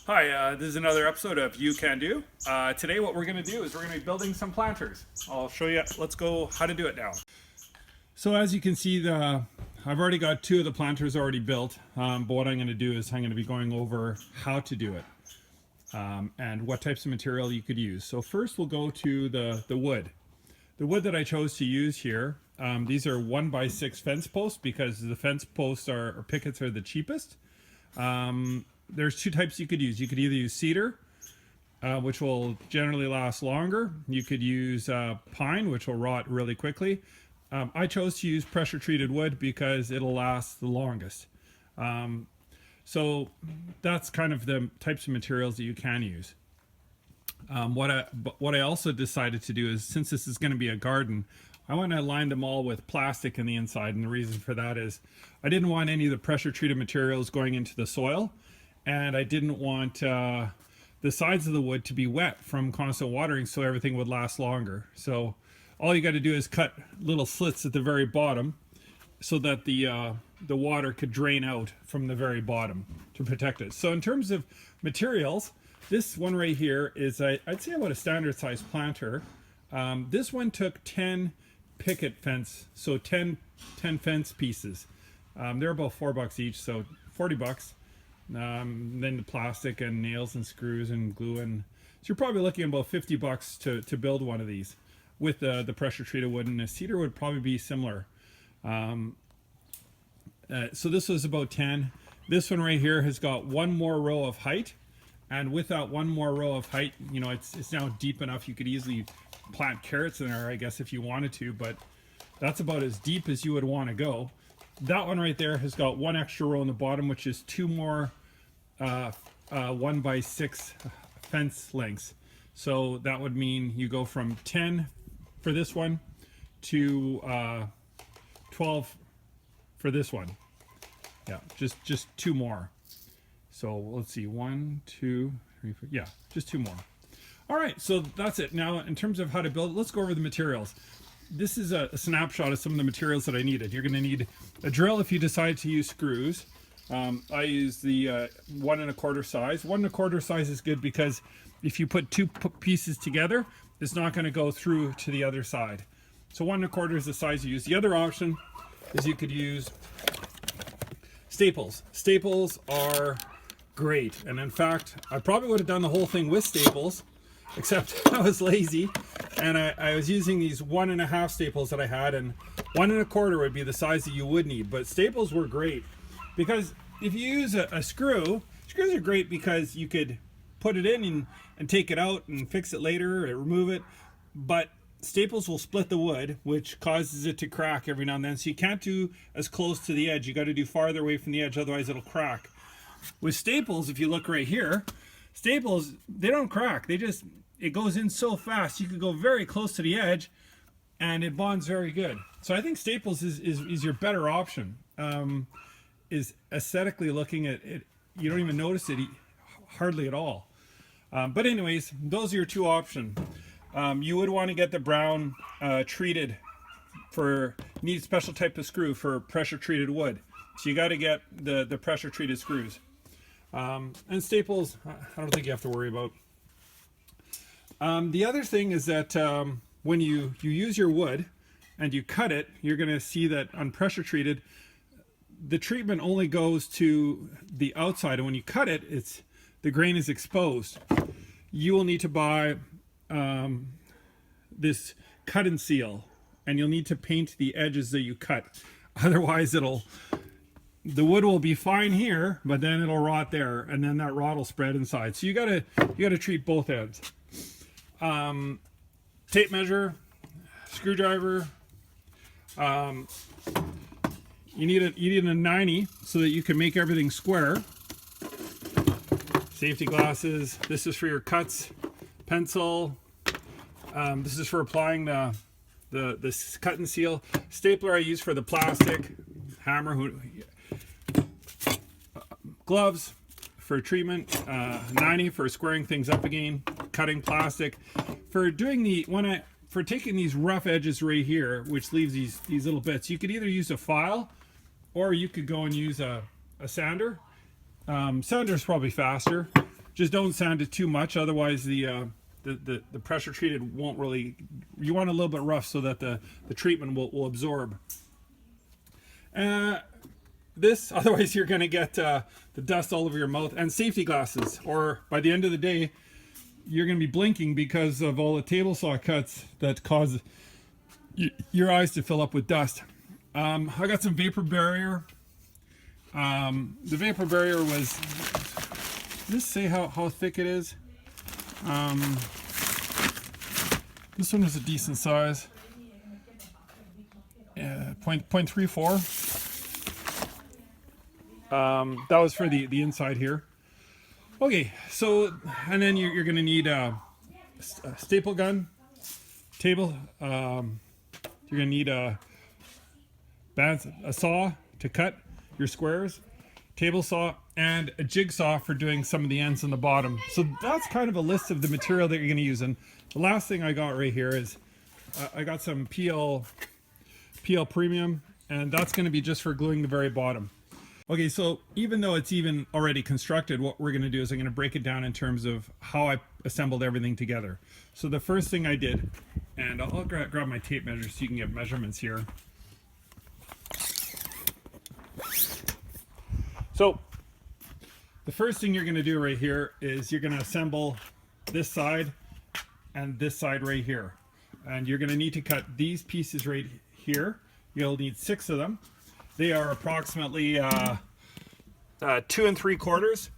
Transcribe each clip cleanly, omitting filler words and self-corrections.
Hi, this is another episode of You Can Do. Today what we're going to do is we're going to be building some planters. I'll show you, let's go how to do it now. So as you can see, I've already got two of the planters already built, but what I'm going to do is I'm going to be going over how to do it and what types of material you could use. So first we'll go to the wood. The wood that I chose to use here, these are 1x6 fence posts because the fence posts or pickets are the cheapest. There's two types you could use. You could either use cedar, which will generally last longer. You could use pine, which will rot really quickly. I chose to use pressure treated wood because it'll last the longest. So that's kind of the types of materials that you can use. What I also decided to do is, since this is going to be a garden, I want to line them all with plastic in the inside, and the reason for that is I didn't want any of the pressure treated materials going into the soil, and I didn't want the sides of the wood to be wet from constant watering, so everything would last longer. So all you got to do is cut little slits at the very bottom so that the water could drain out from the very bottom to protect it. So in terms of materials, this one right here is I'd say about a standard size planter. This one took 10 picket fence, so 10 fence pieces. They're about $4 each, so 40 bucks. Then the plastic and nails and screws and glue, and so you're probably looking at about 50 bucks to build one of these with the pressure treated wood, and a cedar would probably be similar. So this was about 10. This one right here has got one more row of height, and with that one more row of height, you know, it's now deep enough you could easily plant carrots in there, I guess, if you wanted to, but that's about as deep as you would want to go. That one right there has got one extra row in the bottom, which is two more 1x6 fence lengths. So that would mean you go from 10 for this one to 12 for this one. Yeah, just two more. So let's see, 1, 2, 3, 4, yeah, just two more. All right, so that's it. Now, in terms of how to build it, let's go over the materials. This is a snapshot of some of the materials that I needed. You're going to need a drill if you decide to use screws. I use the 1 1/4 size. 1 1/4 size is good because if you put two pieces together, it's not going to go through to the other side. So 1 1/4 is the size you use. The other option is you could use staples. Staples are great, and in fact, I probably would have done the whole thing with staples, except I was lazy, and I was using these 1 1/2 staples that I had, and 1 1/4 would be the size that you would need. But staples were great because if you use a screw, screws are great because you could put it in and take it out and fix it later or remove it, but staples will split the wood, which causes it to crack every now and then. So you can't do as close to the edge. You got to do farther away from the edge, otherwise it'll crack. With staples, if you look right here, staples, they don't crack. It goes in so fast. You can go very close to the edge and it bonds very good. So I think staples is your better option. Is aesthetically looking at it, you don't even notice it hardly at all. But anyways, those are your two options. You would want to get the brown treated need a special type of screw for pressure treated wood. So you got to get the pressure treated screws. And staples, I don't think you have to worry about. The other thing is that when you use your wood and you cut it, you're going to see that on pressure treated, the treatment only goes to the outside, and when you cut it, the grain is exposed. You will need to buy this cut and seal, and you'll need to paint the edges that you cut. Otherwise, the wood will be fine here, but then it'll rot there, and then that rot will spread inside. So you gotta treat both ends. Tape measure, screwdriver. You need a 90 so that you can make everything square. Safety glasses. This is for your cuts. Pencil. This is for applying the cut and seal. Stapler I use for the plastic. Hammer. Gloves for treatment. 90 for squaring things up again. Cutting plastic. For doing for taking these rough edges right here, which leaves these little bits, you could either use a file or you could go and use a sander. Sander's probably faster. Just don't sand it too much, otherwise the pressure treated won't really, you want a little bit rough so that the treatment will absorb. Otherwise you're going to get the dust all over your mouth. And safety glasses, or by the end of the day you're going to be blinking because of all the table saw cuts that cause your eyes to fill up with dust. I got some vapor barrier. The vapor barrier was, does this say how thick it is? This one was a decent size. 0.34. That was for the inside here. Okay, so, and then you're going to need a staple gun, table. You're going to need a saw to cut your squares, table saw, and a jigsaw for doing some of the ends on the bottom. So that's kind of a list of the material that you're going to use. And the last thing I got right here is I got some PL Premium, and that's going to be just for gluing the very bottom. Okay, so even though it's even already constructed, what we're going to do is I'm going to break it down in terms of how I assembled everything together. So the first thing I did, and I'll grab my tape measure so you can get measurements here. So the first thing you're going to do right here is you're going to assemble this side and this side right here. And you're going to need to cut these pieces right here. You'll need 6 of them. They are approximately 2 3/4.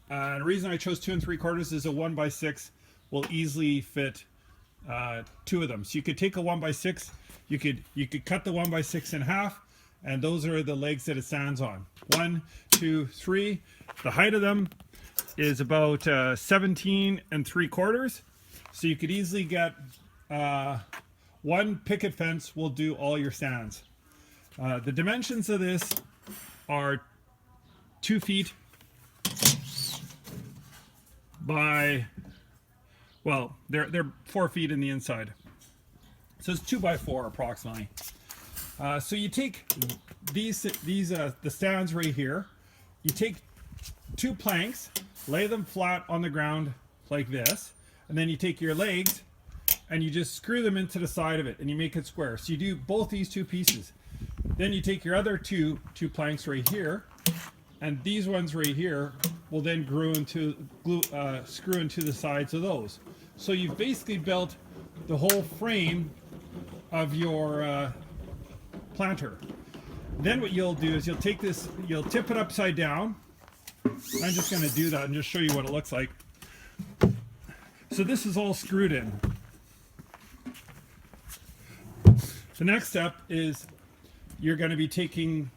The reason I chose 2 3/4 is a 1x6 will easily fit 2 of them. So you could take a 1x6, you could cut the 1x6 in half, and those are the legs that it stands on. 1, 2, 3. The height of them is about 17 3/4. So you could easily get 1 picket fence will do all your stands. The dimensions of this are 2 feet by, well, they're 4 feet in the inside. So it's 2x4 approximately. So you take these the stands right here. You take 2 planks, lay them flat on the ground like this, and then you take your legs and you just screw them into the side of it and you make it square. So you do both these 2 pieces. Then you take your other two planks right here, and these ones right here will then screw into the sides of those. So you've basically built the whole frame of your planter. Then what you'll do is you'll take this, you'll tip it upside down. I'm just going to do that and just show you what it looks like. So this is all screwed in. The next step is you're going to be taking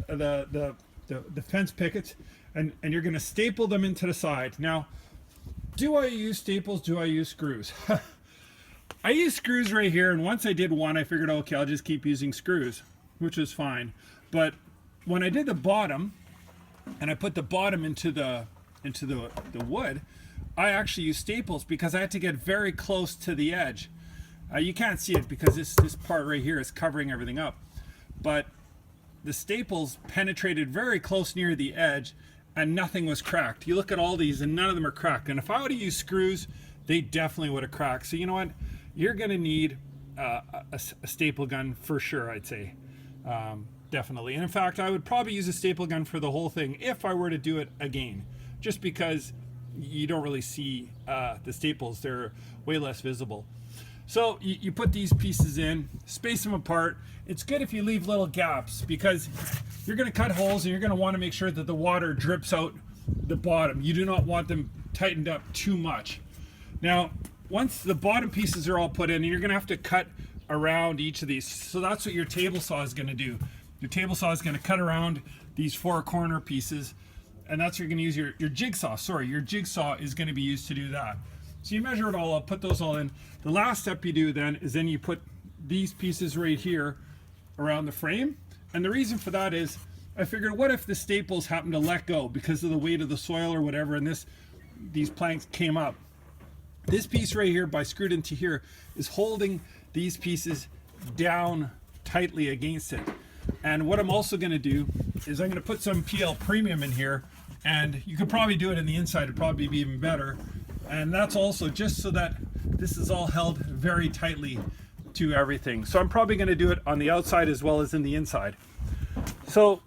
the fence pickets and you're going to staple them into the side. Now, do I use staples? Do I use screws? I use screws right here, and once I did one, I figured, okay, I'll just keep using screws, which is fine. But when I did the bottom, and I put the bottom into the wood, I actually used staples because I had to get very close to the edge. You can't see it because this part right here is covering everything up. But the staples penetrated very close near the edge and nothing was cracked. You look at all these and none of them are cracked. And if I would have used screws, they definitely would have cracked. So you know what? You're going to need a staple gun for sure, I'd say. Definitely. And in fact, I would probably use a staple gun for the whole thing if I were to do it again. Just because you don't really see the staples. They're way less visible. So you put these pieces in, space them apart. It's good if you leave little gaps because you're going to cut holes and you're going to want to make sure that the water drips out the bottom. You do not want them tightened up too much. Now, once the bottom pieces are all put in, you're going to have to cut around each of these. So that's what your table saw is going to do. Your table saw is going to cut around these 4 corner pieces, and that's where you're going to use your jigsaw. Sorry, your jigsaw is going to be used to do that. So you measure it all up, put those all in. The last step you do then is you put these pieces right here around the frame. And the reason for that is I figured, what if the staples happen to let go because of the weight of the soil or whatever, and these planks came up. This piece right here, by screwed into here, is holding these pieces down tightly against it. And what I'm also going to do is I'm going to put some PL Premium in here And you could probably do it in the inside, it'd probably be even better. And that's also just so that this is all held very tightly to everything. So I'm probably going to do it on the outside as well as in the inside. So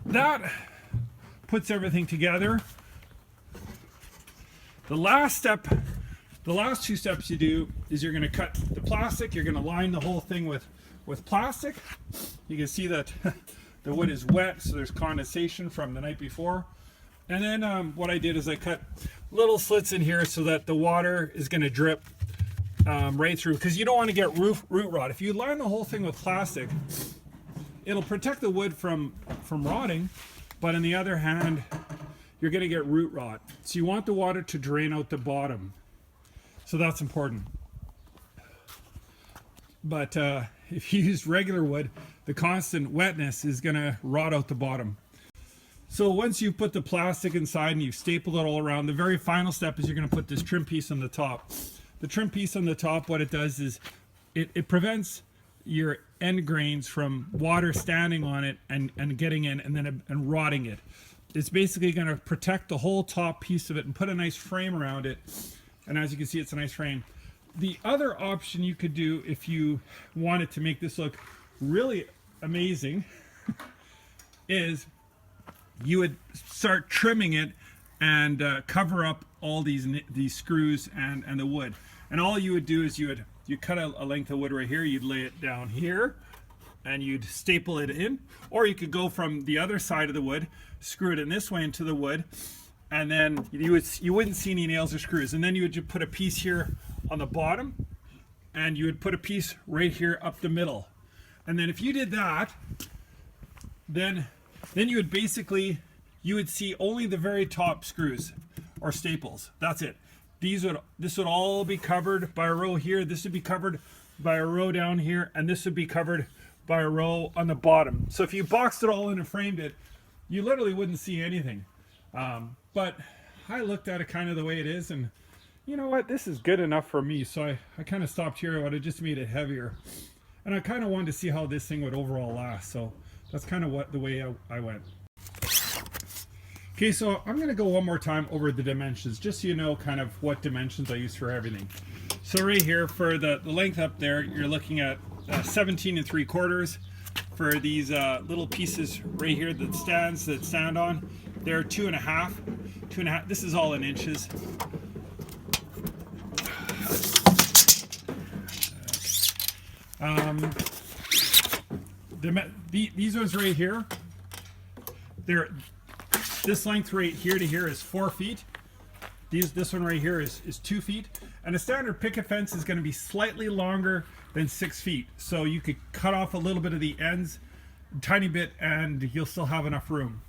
that puts everything together. The last step, the last two steps you do is you're going to cut the plastic. You're going to line the whole thing with plastic. You can see that the wood is wet, so there's condensation from the night before. And then what I did is I cut little slits in here so that the water is going to drip right through, because you don't want to get root rot. If you line the whole thing with plastic, it'll protect the wood from rotting, but on the other hand, you're going to get root rot. So you want the water to drain out the bottom. So that's important. But if you use regular wood, the constant wetness is going to rot out the bottom. So once you've put the plastic inside and you've stapled it all around, the very final step is you're going to put this trim piece on the top. The trim piece on the top, what it does is it prevents your end grains from water standing on it and getting in and rotting it. It's basically going to protect the whole top piece of it and put a nice frame around it. And as you can see, it's a nice frame. The other option you could do if you wanted to make this look really amazing is you would start trimming it and cover up all these screws and the wood. And all you would do is you cut a length of wood right here, you'd lay it down here, and you'd staple it in. Or you could go from the other side of the wood, screw it in this way into the wood, and then you wouldn't see any nails or screws. And then you would just put a piece here on the bottom, and you would put a piece right here up the middle. And then if you did that, then you would basically, you would see only the very top screws or staples. That's it. This would all be covered by a row here. This would be covered by a row down here, and this would be covered by a row on the bottom. So if you boxed it all in and framed it, you literally wouldn't see anything. But I looked at it kind of the way it is, and you know what? This is good enough for me. So I kind of stopped here. I would have just made it heavier. And I kind of wanted to see how this thing would overall last. So that's kind of the way I went. Okay, so I'm going to go one more time over the dimensions, just so you know kind of what dimensions I use for everything. So right here, for the length up there, you're looking at 17 3/4. For these little pieces right here that stand on, they're 2.5. This is all in inches. These ones right here, this length right here to here is 4 feet. This one right here is 2 feet. And a standard picket fence is going to be slightly longer than 6 feet. So you could cut off a little bit of the ends, a tiny bit, and you'll still have enough room.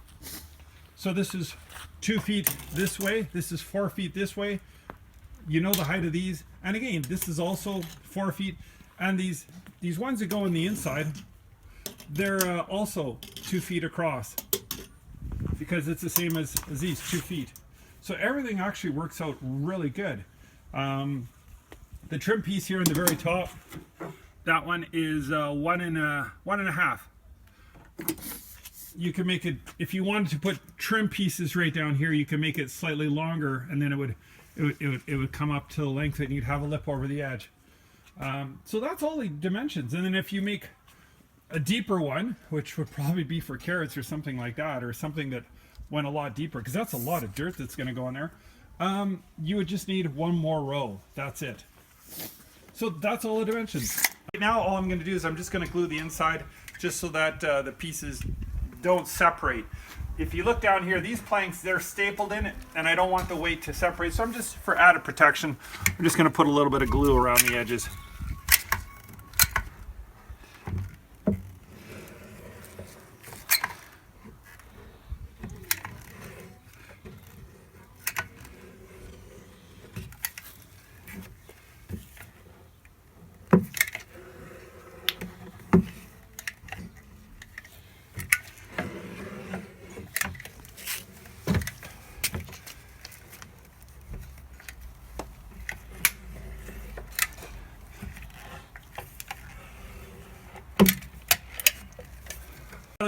So this is 2 feet this way. This is 4 feet this way. You know the height of these. And again, this is also 4 feet. And these ones that go on the inside, they're also 2 feet across, because it's the same as these, 2 feet. So everything actually works out really good. The trim piece here in the very top, that one is 1.5. You can make it, if you wanted to put trim pieces right down here, you can make it slightly longer, and then it would come up to the length and you'd have a lip over the edge. So that's all the dimensions. And then if you make a deeper one, which would probably be for carrots or something like that, or something that went a lot deeper, because that's a lot of dirt that's going to go in there, you would just need one more row. That's it. So that's all the dimensions. Right now, all I'm going to do is I'm just going to glue the inside just so that the pieces don't separate. If you look down here, these planks, they're stapled in, and I don't want the weight to separate. So I'm just, for added protection, I'm just going to put a little bit of glue around the edges.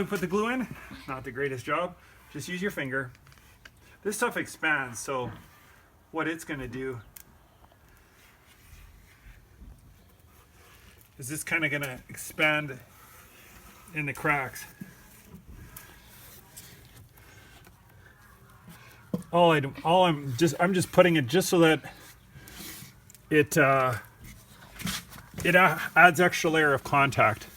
Put the glue in, not the greatest job. Just use your finger This stuff expands, so what it's going to do is it's kind of going to expand in the cracks. I'm just putting it just so that it adds extra layer of contact.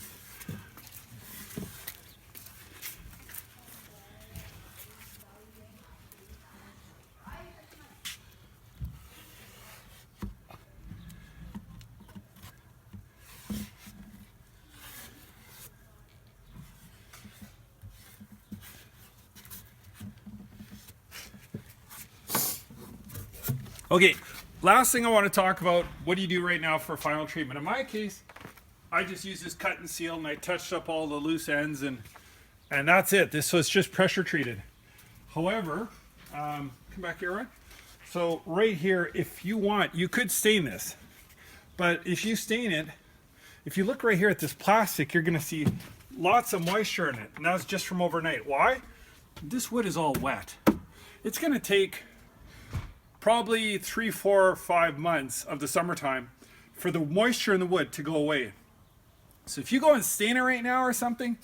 Okay, last thing I want to talk about, what do you do right now for final treatment? In my case, I just use this cut and seal and I touched up all the loose ends and that's it. This was just pressure treated. However, come back here, Ryan. So right here, if you want, you could stain this. But if you stain it, if you look right here at this plastic, you're going to see lots of moisture in it. And that's just from overnight. Why? This wood is all wet. It's going to take probably 3, 4, 5 months of the summertime for the moisture in the wood to go away. So if you go and stain it right now or something,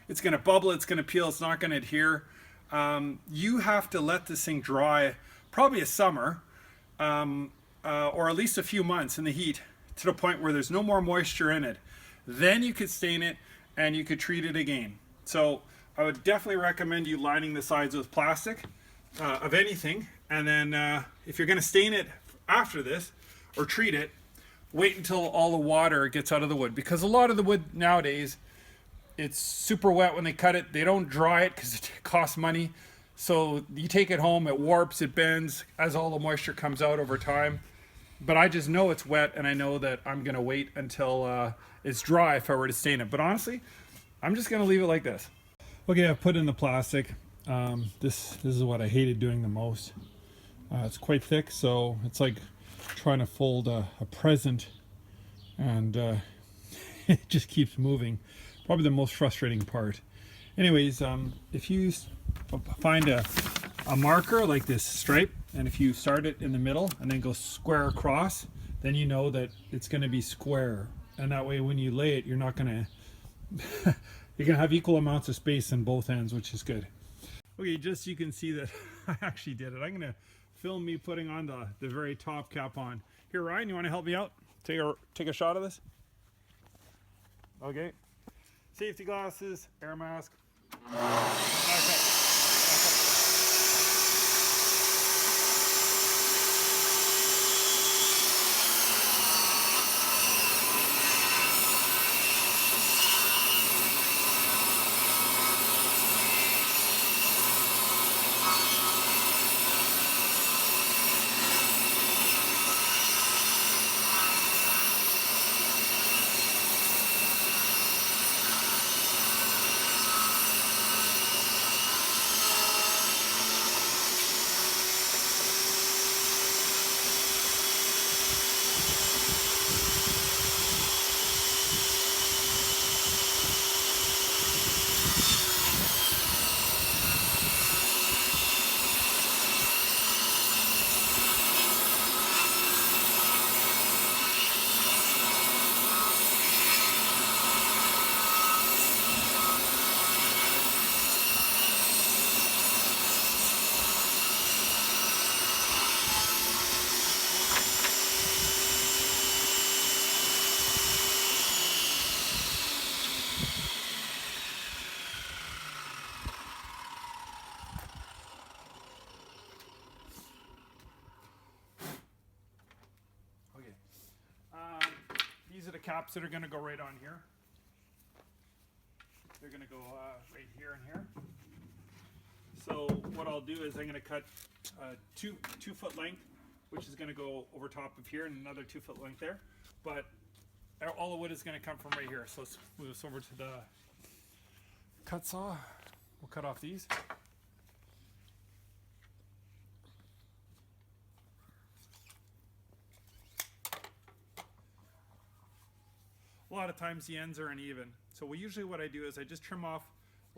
it's going to bubble, it's going to peel, it's not going to adhere. You have to let this thing dry probably a summer or at least a few months in the heat to the point where there's no more moisture in it. Then you could stain it and you could treat it again. So I would definitely recommend you lining the sides with plastic of anything. And then if you're going to stain it after this or treat it, wait until all the water gets out of the wood, because a lot of the wood nowadays, it's super wet when they cut it. They don't dry it because it costs money. So you take it home, it warps, it bends as all the moisture comes out over time. But I just know it's wet, and I know that I'm going to wait until it's dry if I were to stain it. But honestly, I'm just going to leave it like this. Okay, I've put in the plastic. This is what I hated doing the most. It's quite thick, so it's like trying to fold a present, and it just keeps moving. Probably the most frustrating part. Anyways, if you find a marker like this stripe, and if you start it in the middle and then go square across, then you know that it's going to be square, and that way when you lay it, you're not going to you're going to have equal amounts of space in both ends, which is good. Okay, just so you can see that I actually did it, I'm going to film me putting on the very top cap on. Here, Ryan, you want to help me out? Take a shot of this? Okay. Safety glasses, air mask. Back up. These are the caps that are going to go right on here. They're going to go right here and here. So what I'll do is I'm going to cut 2 foot length, which is going to go over top of here, and another 2 foot length there. But all the wood is going to come from right here. So let's move this over to the cut saw. We'll cut off these. A lot of times the ends are uneven. So usually what I do is I just trim off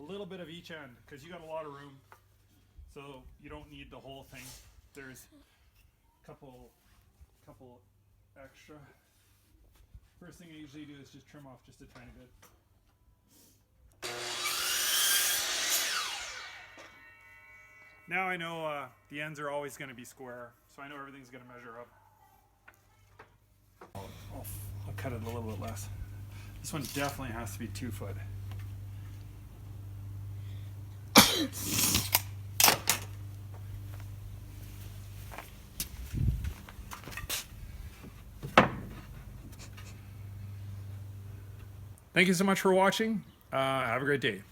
a little bit of each end, because you got a lot of room. so you don't need the whole thing. There's a couple extra. First thing I usually do is just trim off just a tiny bit. Now I know the ends are always going to be square, so I know everything's going to measure up. I'll cut it a little bit less. This one definitely has to be 2 foot. Thank you so much for watching. Have a great day.